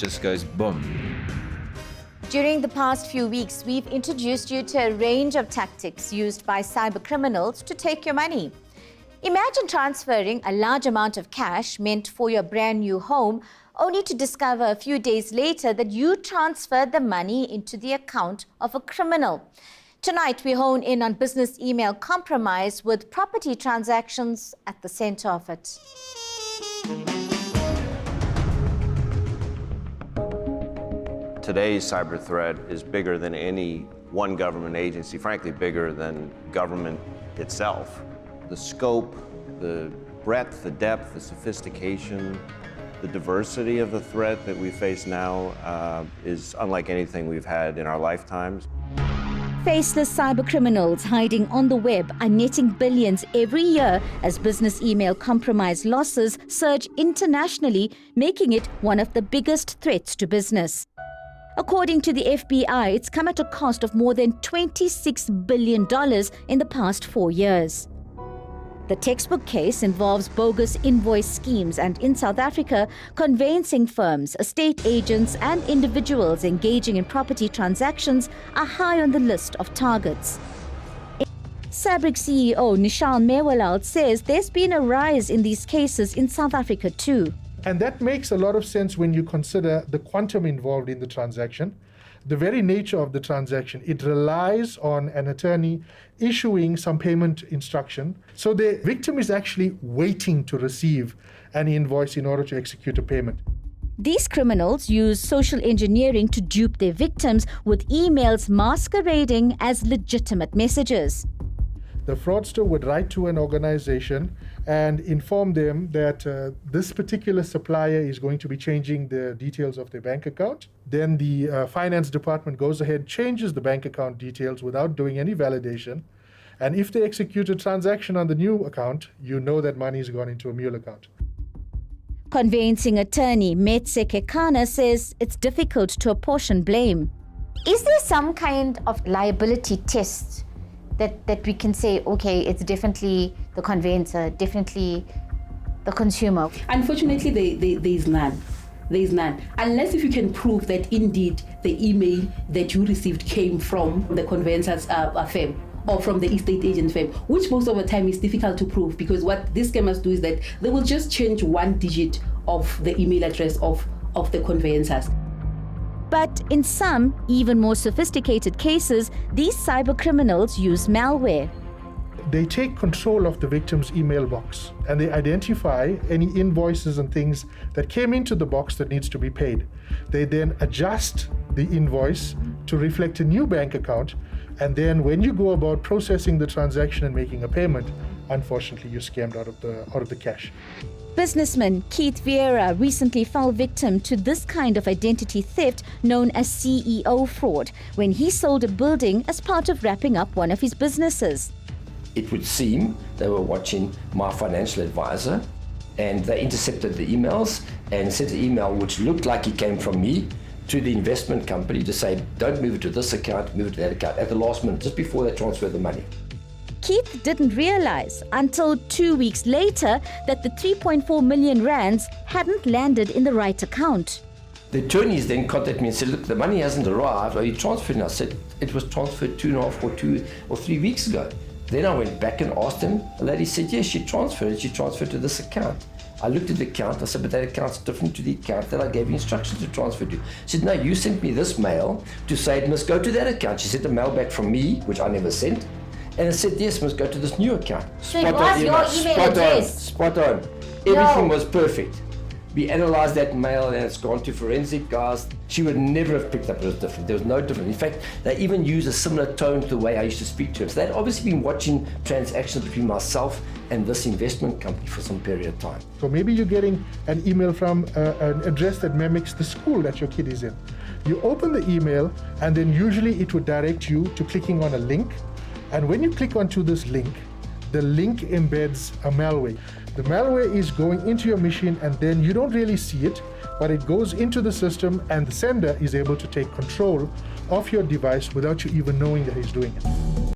Just goes boom. During the past few weeks, we've introduced you to a range of tactics used by cyber criminals to take your money. Imagine transferring a large amount of cash meant for your brand new home, only to discover a few days later that you transferred the money into the account of a criminal. Tonight, we hone in on business email compromise with property transactions at the center of it. Today's cyber threat is bigger than any one government agency, frankly, bigger than government itself. The scope, the breadth, the depth, the sophistication, the diversity of the threat that we face now is unlike anything we've had in our lifetimes. Faceless cyber criminals hiding on the web are netting billions every year as business email compromise losses surge internationally, making it one of the biggest threats to business. According to the FBI, it's come at a cost of more than $26 billion in the past 4 years. The textbook case involves bogus invoice schemes and, in South Africa, conveyancing firms, estate agents and individuals engaging in property transactions are high on the list of targets. Sabric CEO Nishal Mewalal says there's been a rise in these cases in South Africa too. And that makes a lot of sense when you consider the quantum involved in the transaction, the very nature of the transaction. It relies on an attorney issuing some payment instruction. So the victim is actually waiting to receive an invoice in order to execute a payment. These criminals use social engineering to dupe their victims with emails masquerading as legitimate messages. The fraudster would write to an organization and inform them that this particular supplier is going to be changing the details of their bank account. Then the finance department goes ahead, changes the bank account details without doing any validation. And if they execute a transaction on the new account, you know that money has gone into a mule account. Conveyancing attorney Metse Kekana says it's difficult to apportion blame. Is there some kind of liability test that we can say, okay, it's definitely the conveyancer, definitely the consumer? Unfortunately, there is none. There is none. Unless if you can prove that indeed the email that you received came from the conveyancer's firm or from the estate agent firm, which most of the time is difficult to prove, because what these scammers do is that they will just change one digit of the email address of the conveyancers. But in some, even more sophisticated cases, these cyber criminals use malware. They take control of the victim's email box and they identify any invoices and things that came into the box that needs to be paid. They then adjust the invoice to reflect a new bank account, and then when you go about processing the transaction and making a payment, unfortunately you're scammed out of the cash. Businessman Keith Vieira recently fell victim to this kind of identity theft known as CEO fraud when he sold a building as part of wrapping up one of his businesses. It would seem they were watching my financial advisor and they intercepted the emails and sent an email which looked like it came from me to the investment company to say, don't move it to this account, move it to that account, at the last minute, just before they transfer the money. Keith didn't realize until 2 weeks later that the 3.4 million rands hadn't landed in the right account. The attorneys then contacted me and said, look, the money hasn't arrived. Are you transferring? I said, it was transferred 2.5 or 3 weeks ago. Then I went back and asked him. The lady said, yes, she transferred it. She transferred to this account. I looked at the account. I said, but that account's different to the account that I gave you instructions to transfer to. She said, no, you sent me this mail to say it must go to that account. She sent a mail back from me, which I never sent. And it said, yes, must go to this new account. So it was your email address? Spot on. Everything was perfect. We analyzed that mail and it's gone to forensic guys. She would never have picked up it was different. There was no difference. In fact, they even use a similar tone to the way I used to speak to him. So they'd obviously been watching transactions between myself and this investment company for some period of time. So maybe you're getting an email from an address that mimics the school that your kid is in. You open the email and then usually it would direct you to clicking on a link. And when you click onto this link, the link embeds a malware. The malware is going into your machine and then you don't really see it, but it goes into the system and the sender is able to take control of your device without you even knowing that he's doing it.